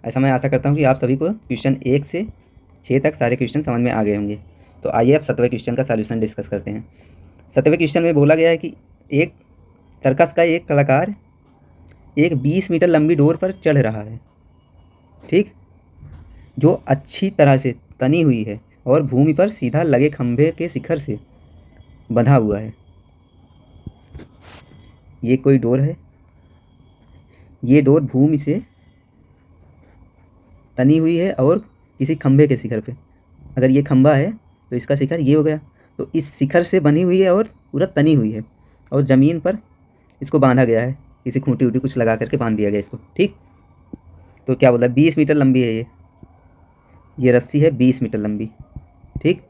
ऐसा मैं आशा करता हूँ कि आप सभी को क्वेश्चन 1 से 6 तक सारे क्वेश्चन समझ में आ गए होंगे। तो आइए अब 7वें क्वेश्चन का सॉल्यूशन डिस्कस करते हैं। 7वें क्वेश्चन में बोला गया है कि एक सर्कस का एक कलाकार एक 20 मीटर लंबी डोर पर चढ़ रहा है, ठीक, जो अच्छी तरह से तनी हुई है और भूमि पर सीधा लगे खंभे के शिखर से बंधा हुआ है। ये कोई डोर है, ये डोर भूमि से तनी हुई है और किसी खंभे के शिखर पे, अगर ये खंभा है तो इसका शिखर ये हो गया, तो इस शिखर से बनी हुई है और पूरा तनी हुई है और ज़मीन पर इसको बांधा गया है, किसी खूंटी वूटी कुछ लगा करके बांध दिया गया इसको, ठीक। तो क्या बोला, 20 मीटर लंबी है ये रस्सी है 20 मीटर लंबी, ठीक,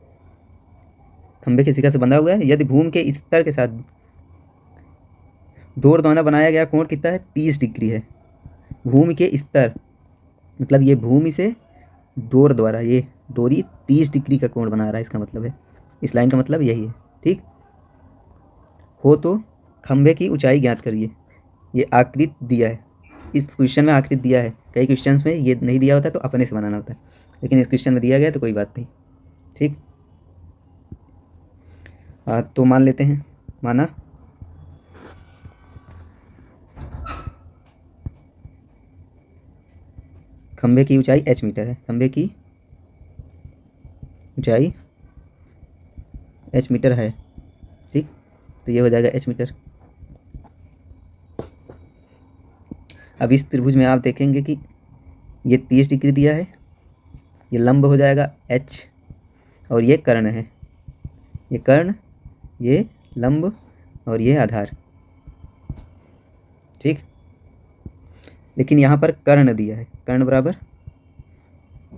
खंभे के शिखर से बंधा हुआ है। यदि भूमि के स्तर के साथ डोर द्वारा बनाया गया कोण कितना है, 30 डिग्री है। भूमि के स्तर मतलब ये भूमि से डोर द्वारा ये डोरी 30 डिग्री का कोण बना रहा है, इसका मतलब है, इस लाइन का मतलब यही है, ठीक। हो तो खंभे की ऊंचाई ज्ञात करिए। ये आकृति दिया है, इस क्वेश्चन में आकृति दिया है, कई क्वेश्चन में ये नहीं दिया होता तो अपने से बनाना होता है, लेकिन इस क्वेश्चन में दिया गया तो कोई बात नहीं, ठीक। तो मान लेते हैं, माना खंभे की ऊंचाई h मीटर है, खंभे की ऊंचाई h मीटर है, ठीक। तो ये हो जाएगा h मीटर। अब इस त्रिभुज में आप देखेंगे कि ये 30 डिग्री दिया है, ये लंब हो जाएगा h और ये कर्ण है, ये कर्ण, ये लंब और ये आधार, ठीक। लेकिन यहाँ पर कर्ण दिया है, कर्ण बराबर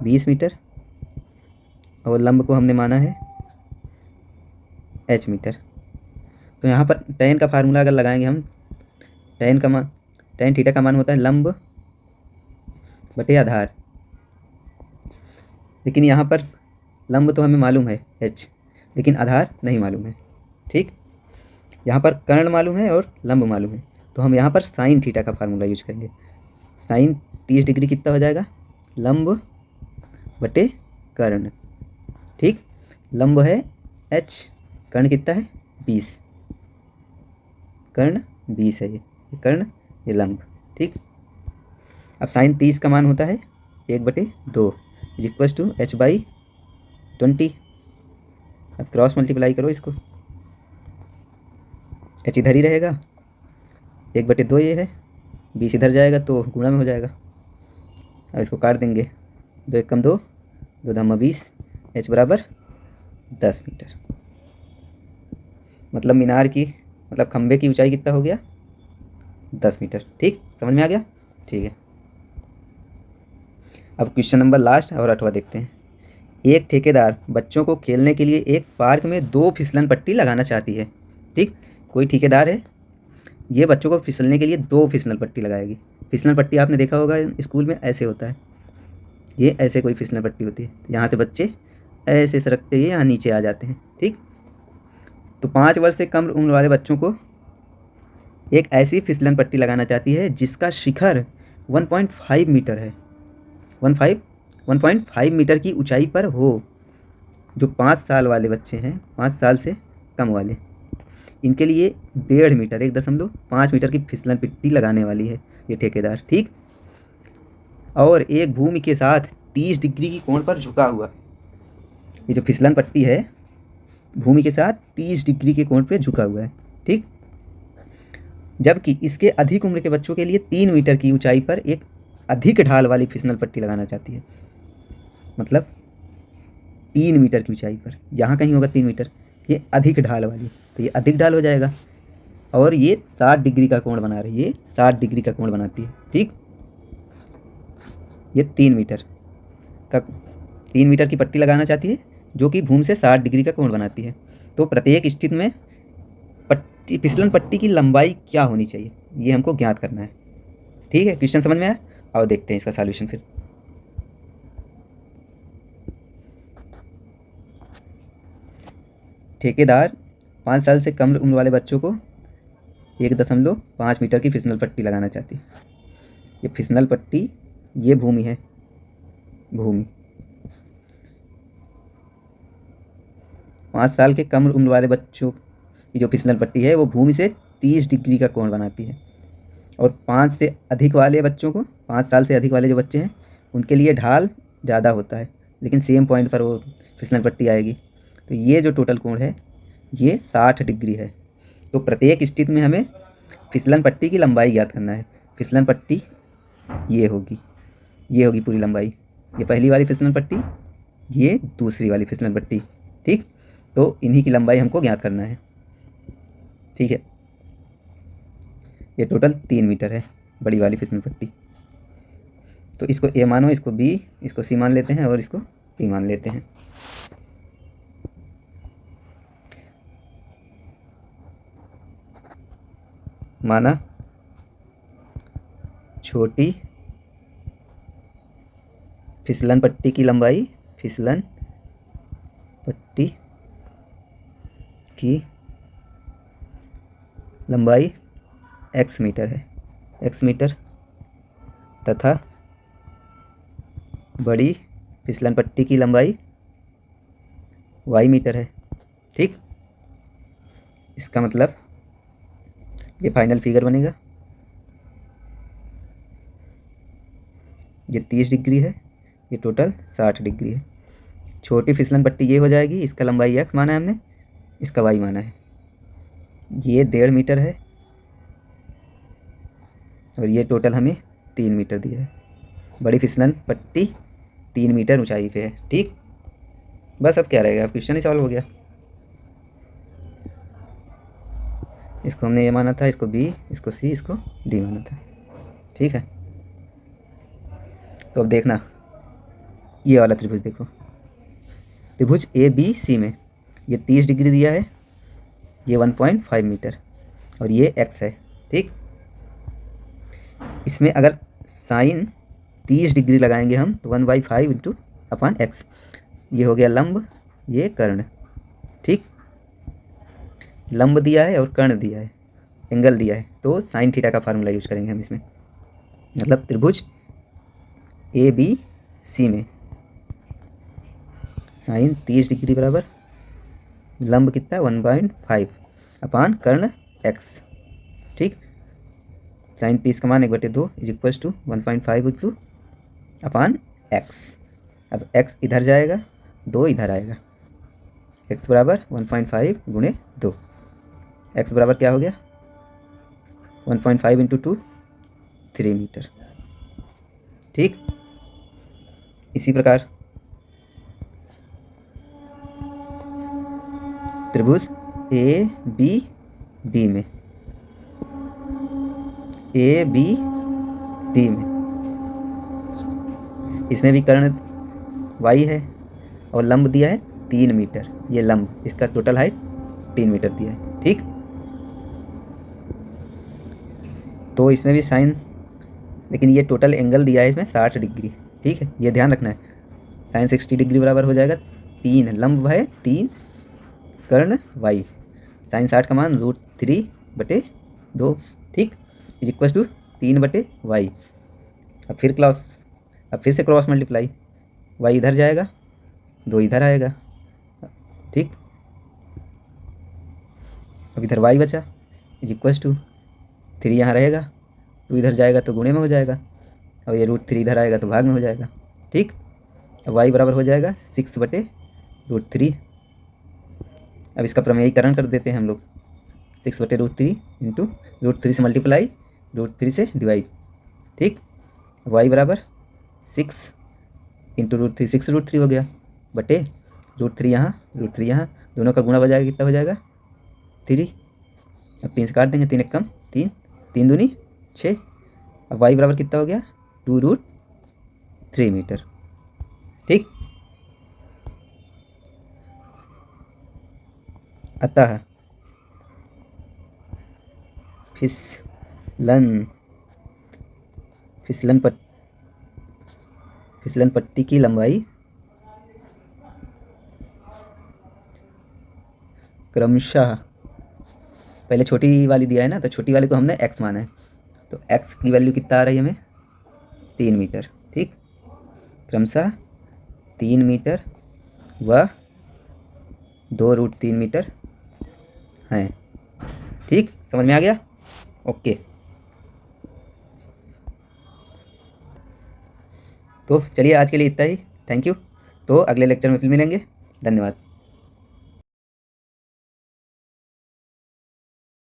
20 मीटर और लंब को हमने माना है h मीटर। तो यहाँ पर tan का फार्मूला अगर लगाएंगे हम, tan थीटा का मान होता है लंब बटे आधार, लेकिन यहाँ पर लंब तो हमें मालूम है h, लेकिन आधार नहीं मालूम है, ठीक। यहाँ पर कर्ण मालूम है और लंब मालूम है, तो हम यहाँ पर साइन थीटा का फार्मूला यूज करेंगे। साइन 30 डिग्री कितना हो जाएगा, लंब बटे कर्ण, ठीक। लंब है h, कर्ण कितना है 20, कर्ण 20 है, ये कर्ण, ये लंब, ठीक। अब साइन 30 का मान होता है 1/2 इक्वल्स टू h/20। अब क्रॉस मल्टीप्लाई करो इसको, h इधर ही रहेगा, 1/2 ये है, 20 इधर जाएगा तो गुणा में हो जाएगा। अब इसको काट देंगे, 2 1 कम 2, 2 धामा 20, h बराबर 10 मीटर। मतलब मीनार की, मतलब खंभे की ऊंचाई कितना हो गया, 10 मीटर, ठीक। समझ में आ गया, ठीक है। अब क्वेश्चन नंबर लास्ट और 8वां देखते हैं। एक ठेकेदार बच्चों को खेलने के लिए एक पार्क में 2 फिसलन पट्टी लगाना चाहती है, ठीक। कोई ठेकेदार है, ये बच्चों को फिसलने के लिए 2 फिसलन पट्टी लगाएगी। फिसलन पट्टी आपने देखा होगा स्कूल में, ऐसे होता है, ये ऐसे कोई फिसलन पट्टी होती है, यहाँ से बच्चे ऐसे सरकते हुए यहाँ नीचे आ जाते हैं, ठीक। तो 5 वर्ष से कम उम्र वाले बच्चों को एक ऐसी फिसलन पट्टी लगाना चाहती है जिसका शिखर 1.5 मीटर है, 1.5 मीटर की ऊंचाई पर हो। जो 5 साल वाले बच्चे हैं, 5 साल से कम वाले, इनके लिए 1.5 मीटर 1.5 मीटर की फिसलन पट्टी लगाने वाली है ये ठेकेदार, ठीक। और एक भूमि के साथ 30 डिग्री की कोण पर झुका हुआ, ये जो फिसलन पट्टी है भूमि के साथ 30 डिग्री के कोण पे झुका हुआ है, ठीक। जबकि इसके अधिक उम्र के बच्चों के लिए 3 मीटर की ऊंचाई पर एक अधिक ढाल वाली फिसलन पट्टी लगाना चाहती है, मतलब 3 मीटर की ऊंचाई पर, यहाँ कहीं होगा 3 मीटर, ये अधिक ढाल वाली, तो ये अधिक ढाल हो जाएगा। और ये 60 डिग्री का कोण बना रही है, ये 60 डिग्री का कोण बनाती है, ठीक। ये 3 मीटर की पट्टी लगाना चाहती है जो कि भूमि से 60 डिग्री का कोण बनाती है। तो प्रत्येक स्थिति में फिसलन पट्टी की लंबाई क्या होनी चाहिए, ये हमको ज्ञात करना है, ठीक है। क्वेश्चन समझ में आया, आओ देखते हैं इसका सॉल्यूशन फिर। ठेकेदार 5 साल से कम उम्र वाले बच्चों को 1.5 मीटर की फिसलन पट्टी लगाना चाहती है। ये फिसलन पट्टी ये भूमि है, भूमि। 5 साल के कम उम्र वाले बच्चों की जो फिसलन पट्टी है वो भूमि से 30 डिग्री का कोण बनाती है। और 5 से अधिक वाले बच्चों को, 5 साल से अधिक वाले जो बच्चे हैं उनके लिए ढाल ज़्यादा होता है, लेकिन सेम पॉइंट पर वो फिसलन पट्टी आएगी। तो ये जो टोटल कोण है ये 60 डिग्री है। तो प्रत्येक स्थिति में हमें फिसलन पट्टी की लंबाई ज्ञात करना है। फिसलन पट्टी ये होगी पूरी लंबाई। ये पहली वाली फिसलन पट्टी, ये दूसरी वाली फिसलन पट्टी, ठीक। तो इन्हीं की लंबाई हमको ज्ञात करना है, ठीक है। ये टोटल 3 मीटर है बड़ी वाली फिसलन पट्टी। तो इसको ए मानो, इसको बी, इसको सी मान लेते हैं और इसको डी मान लेते हैं। माना छोटी फिसलन पट्टी की लंबाई, फिसलन पट्टी की लंबाई x मीटर है, x मीटर, तथा बड़ी फिसलन पट्टी की लंबाई y मीटर है, ठीक। इसका मतलब ये फाइनल फिगर बनेगा। ये 30 डिग्री है, ये टोटल 60 डिग्री है। छोटी फिसलन पट्टी ये हो जाएगी, इसका लंबाई x माना है हमने, इसका y माना है। ये 1.5 मीटर है और ये टोटल हमें 3 मीटर दिया है। बड़ी फिसलन पट्टी 3 मीटर ऊंचाई पे है, ठीक। बस अब क्या रहेगा, अब क्वेश्चन ही सॉल्व हो गया। इसको हमने ये माना था, इसको बी, इसको सी, इसको डी माना था, ठीक है। तो अब देखना ये वाला त्रिभुज, देखो त्रिभुज ए बी सी में ये 30 डिग्री दिया है, ये 1.5 मीटर और ये x है, ठीक। इसमें अगर साइन 30 डिग्री लगाएंगे हम तो 1/5 इंटू अपॉन x, ये हो गया लंब, ये कर्ण, ठीक। लंब दिया है और कर्ण दिया है, एंगल दिया है, तो साइन थीटा का फार्मूला यूज करेंगे हम इसमें। मतलब त्रिभुज ए बी सी में साइन 30 डिग्री बराबर लंब कितना है 1/5 अपान कर्ण x, ठीक। साइन 30 का मान 1/2 is equals to 1.5 into upon x। अब x इधर जाएगा, 2 इधर आएगा, x बराबर 1.5 गुणे 2, x बराबर क्या हो गया 1.5 इंटू 2, 3 मीटर, ठीक। इसी प्रकार त्रिभुज ए बी डी में, ए बी डी में इसमें भी कर्ण y है और लंब दिया है 3 मीटर, ये लंब, इसका टोटल हाइट 3 मीटर दिया है, ठीक। तो इसमें भी साइन, लेकिन ये टोटल एंगल दिया है इसमें 60 डिग्री, ठीक है, ये ध्यान रखना है। साइन 60 डिग्री बराबर हो जाएगा 3, लंब है 3, कर्ण y, साइन 60 का मान √3/2, ठीक, इज इक्वल टू 3/y। अब फिर से क्रॉस मल्टीप्लाई, y इधर जाएगा, 2 इधर आएगा, ठीक। अब इधर y बचा, इज इक्वल टू 3 यहाँ रहेगा, 2 इधर जाएगा तो गुणे में हो जाएगा, और ये √3 इधर आएगा तो भाग में हो जाएगा, ठीक। अब y बराबर हो जाएगा 6/√3। अब इसका प्रमेयीकरण कर देते हैं हम लोग, 6/√3 इंटू √3 से मल्टीप्लाई, √3 से डिवाइड, ठीक। y बराबर 6 इंटू √3, 6√3 हो गया, बटे √3 यहाँ, √3 यहाँ, दोनों का गुणा हो जाएगा, कितना हो जाएगा 3। अब 3 से काट देंगे, 3 एक कम 3, 3 दूनी 6। अब y बराबर कितना हो गया 2√3 मीटर, ठीक। अतः फिसलन पट्टी की लंबाई क्रमशः, पहले छोटी वाली दिया है ना, तो छोटी वाली को हमने x माना है, तो x की वैल्यू कितना आ रही है हमें 3 मीटर, क्रमशः 3 मीटर व 2√3 मीटर हैं। ठीक, समझ में आ गया? ओके। तो चलिए आज के लिए इतना ही। Thank you. तो अगले लेक्चर में फिर मिलेंगे। धन्यवाद।